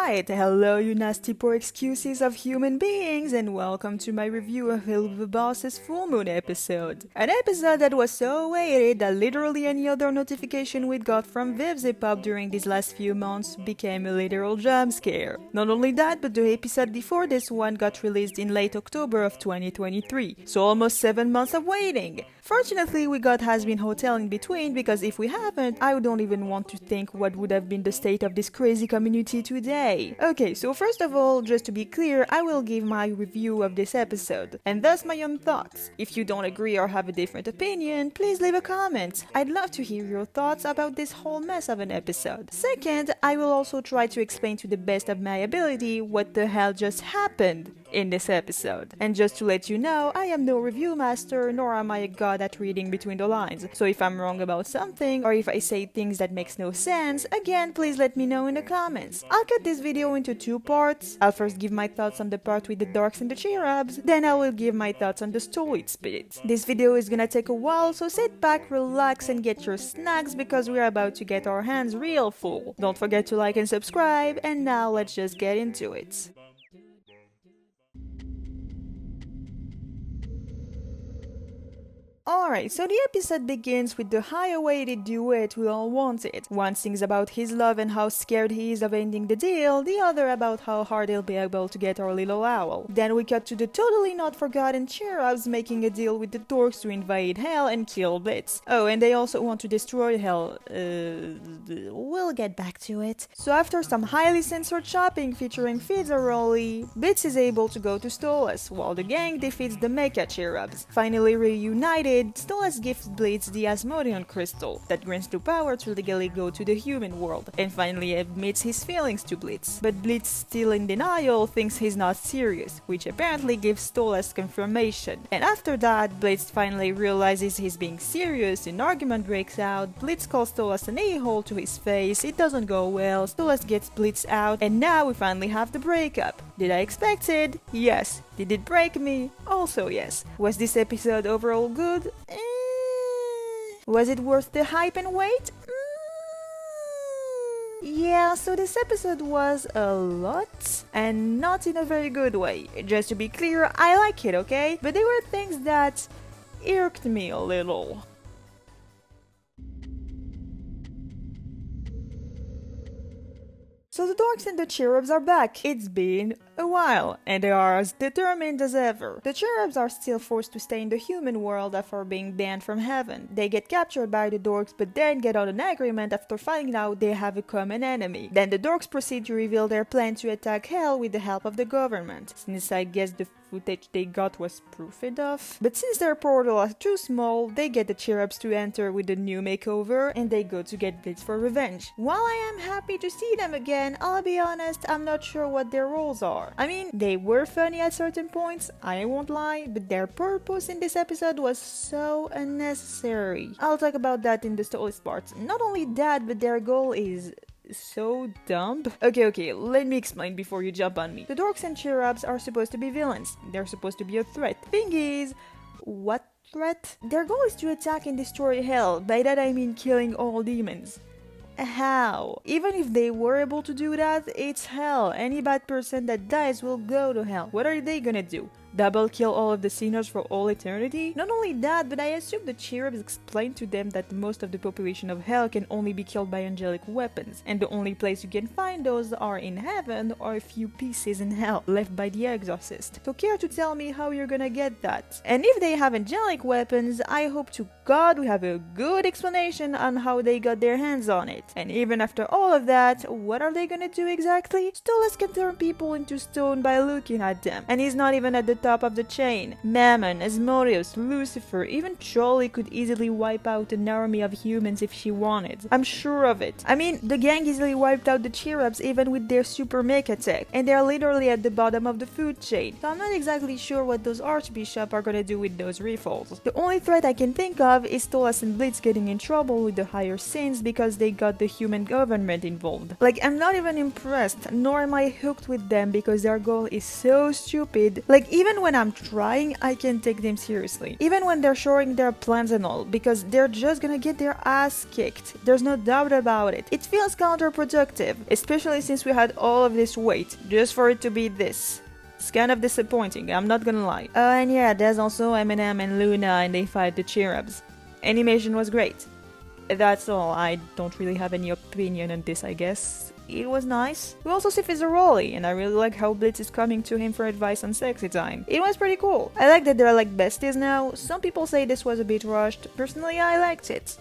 Alright, hello you nasty poor excuses of human beings and welcome to my review of Helluva Boss's Full Moon episode. An episode that was so awaited that literally any other notification we got from Vivzipop during these last few months became a literal jump scare. Not only that, but the episode before this one got released in late October of 2023, so almost 7 months of waiting. Fortunately, we got Has-Been Hotel in between because if we haven't, I don't even want to think what would have been the state of this crazy community today. Okay, so first of all, just to be clear, I will give my review of this episode, and thus my own thoughts. If you don't agree or have a different opinion, please leave a comment. I'd love to hear your thoughts about this whole mess of an episode. Second, I will also try to explain to the best of my ability what the hell just happened in this episode. And just to let you know, I am no review master, nor am I a god at reading between the lines. So if I'm wrong about something, or if I say things that makes no sense, again, please let me know in the comments. I'll cut this video into 2 parts. I'll first give my thoughts on the part with the D.O.R.K.S and the Cherubs, then I will give my thoughts on the Stolitz bit. This video is gonna take a while, so sit back, relax, and get your snacks because we're about to get our hands real full. Don't forget to like and subscribe, and now let's just get into it. Alright, so the episode begins with the high-awaited duet we all wanted. One sings about his love and how scared he is of ending the deal, the other about how hard he'll be able to get our little owl. Then we cut to the totally not forgotten Cherubs making a deal with the D.O.R.K.S to invade Hell and kill Blitz. Oh, and they also want to destroy Hell. We'll get back to it. So after some highly censored shopping featuring Fizzaroli, Blitz is able to go to Stolitz, while the gang defeats the Mecha Cherubs. Finally reunited, Stolitz gives Blitz the Asmodean crystal that grants the power to legally go to the human world, and finally admits his feelings to Blitz. But Blitz, still in denial, thinks he's not serious, which apparently gives Stolitz confirmation. And after that, Blitz finally realizes he's being serious, an argument breaks out, Blitz calls Stolitz an a-hole to his face, it doesn't go well, Stolitz gets Blitz out, and now we finally have the breakup. Did I expect it? Yes. Did it break me? Also yes. Was this episode overall good? Was it worth the hype and wait? Yeah, so this episode was a lot, and not in a very good way. Just to be clear, I like it, okay? But there were things that irked me a little. So the D.O.R.K.S and the Cherubs are back. It's been a while, and they are as determined as ever. The Cherubs are still forced to stay in the human world after being banned from heaven. They get captured by the D.O.R.K.S but then get on an agreement after finding out they have a common enemy. Then the D.O.R.K.S proceed to reveal their plan to attack Hell with the help of the government, since I guess the footage they got was proof enough. But since their portal are too small, they get the Cherubs to enter with a new makeover, and they go to get Blitz for revenge. While I am happy to see them again, I'll be honest, I'm not sure what their roles are. I mean, they were funny at certain points, I won't lie, but their purpose in this episode was so unnecessary. I'll talk about that in the Stolitz part. Not only that, but their goal is so dumb. Okay, let me explain before you jump on me. The D.O.R.K.S and Cherubs are supposed to be villains. They're supposed to be a threat. Thing is, what threat? Their goal is to attack and destroy Hell. By that I mean killing all demons. How? Even if they were able to do that, it's Hell. Any bad person that dies will go to Hell. What are they gonna do? Double kill all of the sinners for all eternity? Not only that, but I assume the Cherubs explained to them that most of the population of Hell can only be killed by angelic weapons, and the only place you can find those are in heaven or a few pieces in Hell, left by the exorcist. So care to tell me how you're gonna get that? And if they have angelic weapons, I hope to God we have a good explanation on how they got their hands on it. And even after all of that, what are they gonna do exactly? Stolitz can turn people into stone by looking at them, and he's not even at the top of the chain. Mammon, Asmodeus, Lucifer, even Trolley could easily wipe out an army of humans if she wanted. I'm sure of it. I mean, the gang easily wiped out the Cherubs even with their super mecha tech, and they're literally at the bottom of the food chain. So I'm not exactly sure what those archbishops are gonna do with those rifles. The only threat I can think of is Stolitz and Blitz getting in trouble with the higher sins because they got the human government involved. Like, I'm not even impressed, nor am I hooked with them because their goal is so stupid. Like, even Even when I'm trying, I can't take them seriously. Even when they're showing their plans and all, because they're just gonna get their ass kicked. There's no doubt about it. It feels counterproductive, especially since we had all of this wait, just for it to be this. It's kind of disappointing, I'm not gonna lie. And yeah, there's also Eminem and Luna and they fight the Cherubs. Animation was great. That's all, I don't really have any opinion on this, I guess. It was nice. We also see Fizzaroli, and I really like how Blitz is coming to him for advice on sexy time. It was pretty cool. I like that they're like besties now. Some people say this was a bit rushed. Personally, I liked it.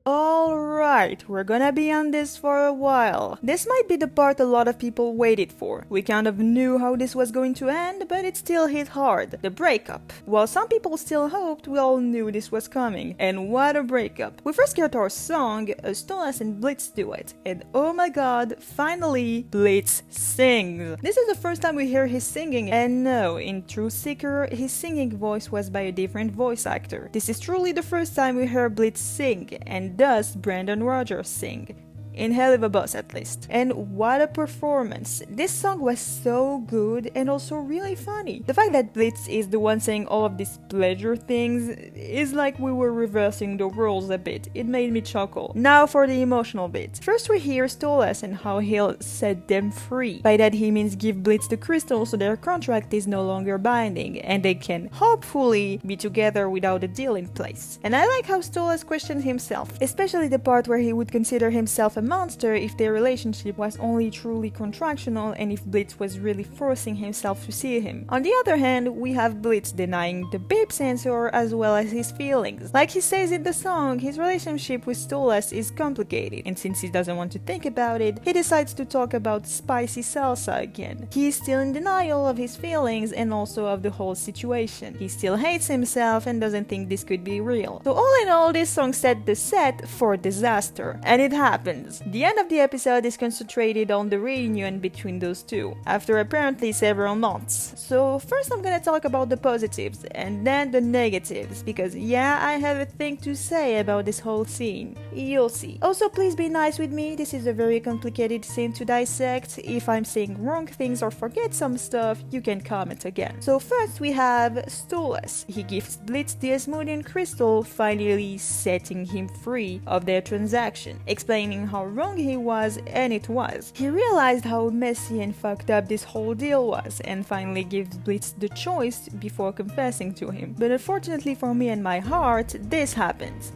Alright, we're gonna be on this for a while. This might be the part a lot of people waited for. We kind of knew how this was going to end, but it still hit hard. The breakup. While some people still hoped, we all knew this was coming. And what a breakup. We first get our song, a Stolitz and Blitz duet. And oh my god, finally, Blitz sings. This is the first time we hear his singing, and no, in True Seeker, his singing voice was by a different voice actor. This is truly the first time we hear Blitz sing, and thus Brandon Rogers sing. In Helluva Boss at least. And what a performance. This song was so good and also really funny. The fact that Blitz is the one saying all of these pleasure things is like we were reversing the roles a bit. It made me chuckle. Now for the emotional bit. First we hear Stolitz and how he'll set them free. By that he means give Blitz the crystal so their contract is no longer binding and they can hopefully be together without a deal in place. And I like how Stolitz questioned himself, especially the part where he would consider himself a monster if their relationship was only truly contractional and if Blitz was really forcing himself to see him. On the other hand, we have Blitz denying the babe sensor as well as his feelings. Like he says in the song, his relationship with Stolitz is complicated, and since he doesn't want to think about it, he decides to talk about spicy salsa again. He is still in denial of his feelings and also of the whole situation. He still hates himself and doesn't think this could be real. So all in all, this song set the set for disaster, and it happens. The end of the episode is concentrated on the reunion between those two, after apparently several months. So first I'm gonna talk about the positives, and then the negatives, because yeah, I have a thing to say about this whole scene. You'll see. Also, please be nice with me, this is a very complicated scene to dissect. If I'm saying wrong things or forget some stuff, you can comment again. So first we have Stolitz. He gives Blitz the Asmodean crystal, finally setting him free of their transaction, explaining how wrong he was, and it was. He realized how messy and fucked up this whole deal was, and finally gives Blitz the choice before confessing to him. But unfortunately for me and my heart, this happens.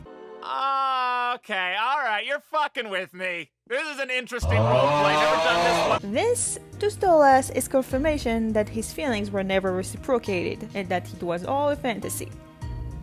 Okay, alright, you're fucking with me. This is an interesting roleplay, never done this one. This, to Stolitz, is confirmation that his feelings were never reciprocated, and that it was all a fantasy.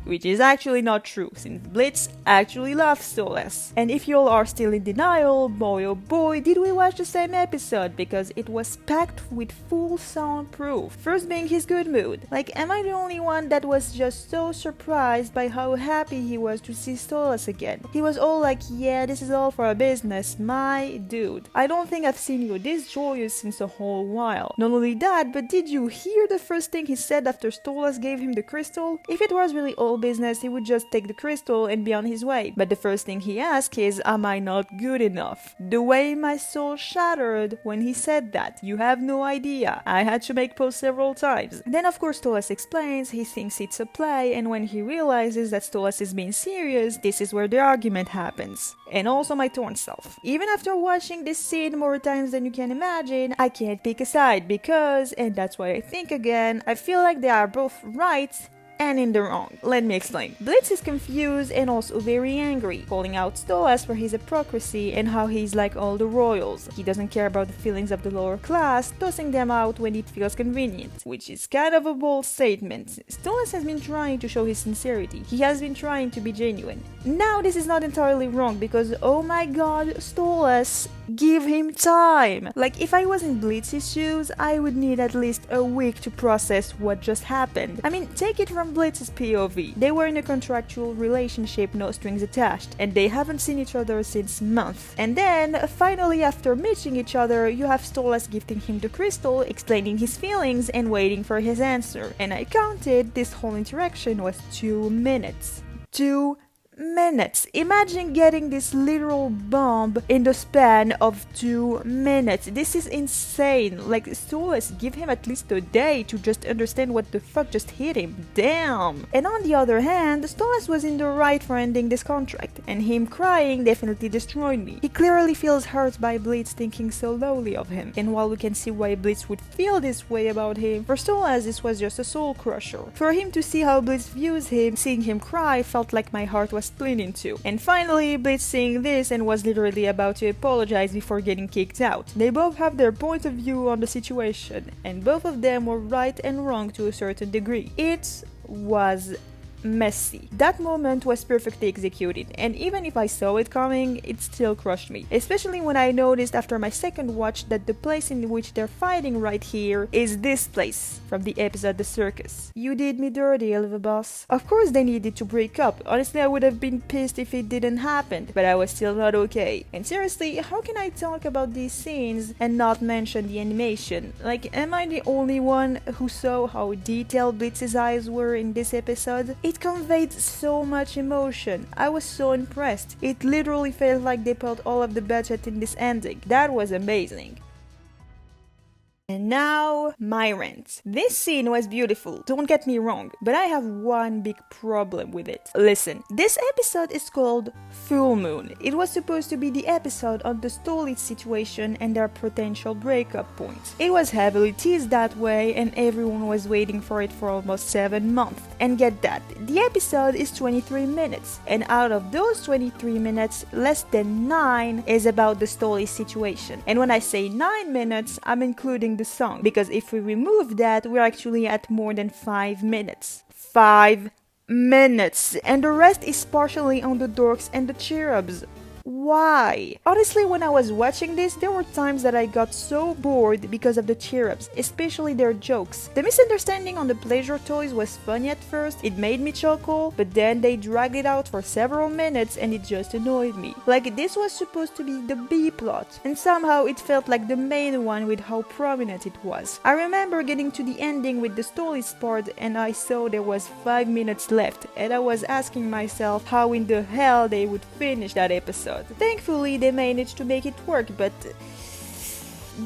Which is actually not true, since Blitz actually loves Stolitz. And if you all are still in denial, boy oh boy, did we watch the same episode, because it was packed with full sound proof. First being his good mood. Like, am I the only one that was just so surprised by how happy he was to see Stolitz again? He was all like, yeah, this is all for a business, my dude. I don't think I've seen you this joyous since a whole while. Not only that, but did you hear the first thing he said after Stolitz gave him the crystal? If it was really all business, he would just take the crystal and be on his way. But the first thing he asked is, am I not good enough? The way my soul shattered when he said that, you have no idea. I had to make pause several times. Then of course Stolitz explains he thinks it's a play, and when he realizes that Stolitz is being serious, this is where the argument happens. And also my torn self. Even after watching this scene more times than you can imagine, I can't pick a side because, and that's why I think again, I feel like they are both right and in the wrong. Let me explain. Blitz is confused and also very angry, calling out Stolitz for his hypocrisy and how he's like all the royals. He doesn't care about the feelings of the lower class, tossing them out when it feels convenient, which is kind of a bold statement. Stolitz has been trying to show his sincerity. He has been trying to be genuine. Now this is not entirely wrong because oh my god, Stolitz, give him time! Like if I was in Blitz's shoes, I would need at least a week to process what just happened. I mean, take it from Blitz's POV. They were in a contractual relationship, no strings attached, and they haven't seen each other since months. And then, finally after meeting each other, you have Stolitz gifting him the crystal, explaining his feelings and waiting for his answer. And I counted, this whole interaction was 2 minutes. 2 minutes. Imagine getting this literal bomb in the span of 2 minutes. This is insane. Like, Stolitz, give him at least a day to just understand what the fuck just hit him. Damn. And on the other hand, Stolitz was in the right for ending this contract, and him crying definitely destroyed me. He clearly feels hurt by Blitz thinking so lowly of him, and while we can see why Blitz would feel this way about him, for Stolitz this was just a soul crusher. For him to see how Blitz views him, seeing him cry felt like my heart was split in two. And finally, Blitz seeing this and was literally about to apologize before getting kicked out. They both have their point of view on the situation, and both of them were right and wrong to a certain degree. It was messy. That moment was perfectly executed, and even if I saw it coming, it still crushed me. Especially when I noticed after my second watch that the place in which they're fighting right here is this place from the episode The Circus. You did me dirty, Helluva Boss. Of course they needed to break up. Honestly, I would have been pissed if it didn't happen, but I was still not okay. And seriously, how can I talk about these scenes and not mention the animation? Like, am I the only one who saw how detailed Blitz's eyes were in this episode? It conveyed so much emotion. I was so impressed. It literally felt like they put all of the budget in this ending. That was amazing. And now, my rant. This scene was beautiful, don't get me wrong, but I have one big problem with it. Listen, this episode is called Full Moon. It was supposed to be the episode on the Stolitz situation and their potential breakup point. It was heavily teased that way, and everyone was waiting for it for almost 7 months. And get that, the episode is 23 minutes, and out of those 23 minutes, less than 9 is about the Stolitz situation. And when I say 9 minutes, I'm including the song, because if we remove that, we're actually at more than 5 minutes. 5 minutes! And the rest is partially on the D.O.R.K.S and the Cherubs. Why? Honestly, when I was watching this, there were times that I got so bored because of the Cherubs, especially their jokes. The misunderstanding on the pleasure toys was funny at first, it made me chuckle, but then they dragged it out for several minutes and it just annoyed me. Like, this was supposed to be the B plot, and somehow it felt like the main one with how prominent it was. I remember getting to the ending with the Stolitz part and I saw there was 5 minutes left, and I was asking myself how in the hell they would finish that episode. Thankfully, they managed to make it work, but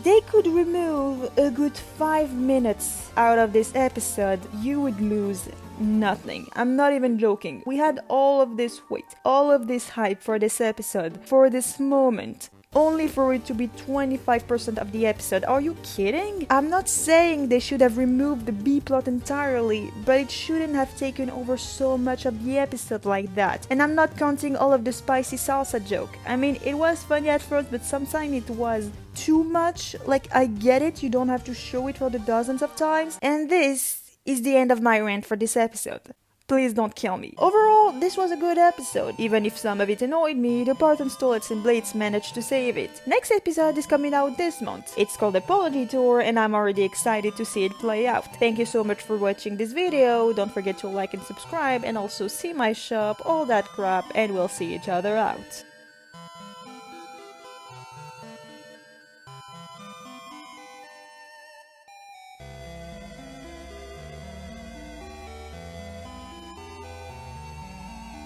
they could remove a good 5 minutes out of this episode, you would lose nothing. I'm not even joking. We had all of this wait, all of this hype for this episode, for this moment, only for it to be 25% of the episode. Are you kidding? I'm not saying they should have removed the B plot entirely, but it shouldn't have taken over so much of the episode like that. And I'm not counting all of the spicy salsa joke. I mean, it was funny at first, but sometimes it was too much. Like, I get it, you don't have to show it for the dozens of times. And this is the end of my rant for this episode. Please don't kill me. Overall, this was a good episode. Even if some of it annoyed me, the part on Stolitz and Blitz managed to save it. Next episode is coming out this month. It's called Apology Tour, and I'm already excited to see it play out. Thank you so much for watching this video. Don't forget to like and subscribe, and also see my shop, all that crap, and we'll see each other out.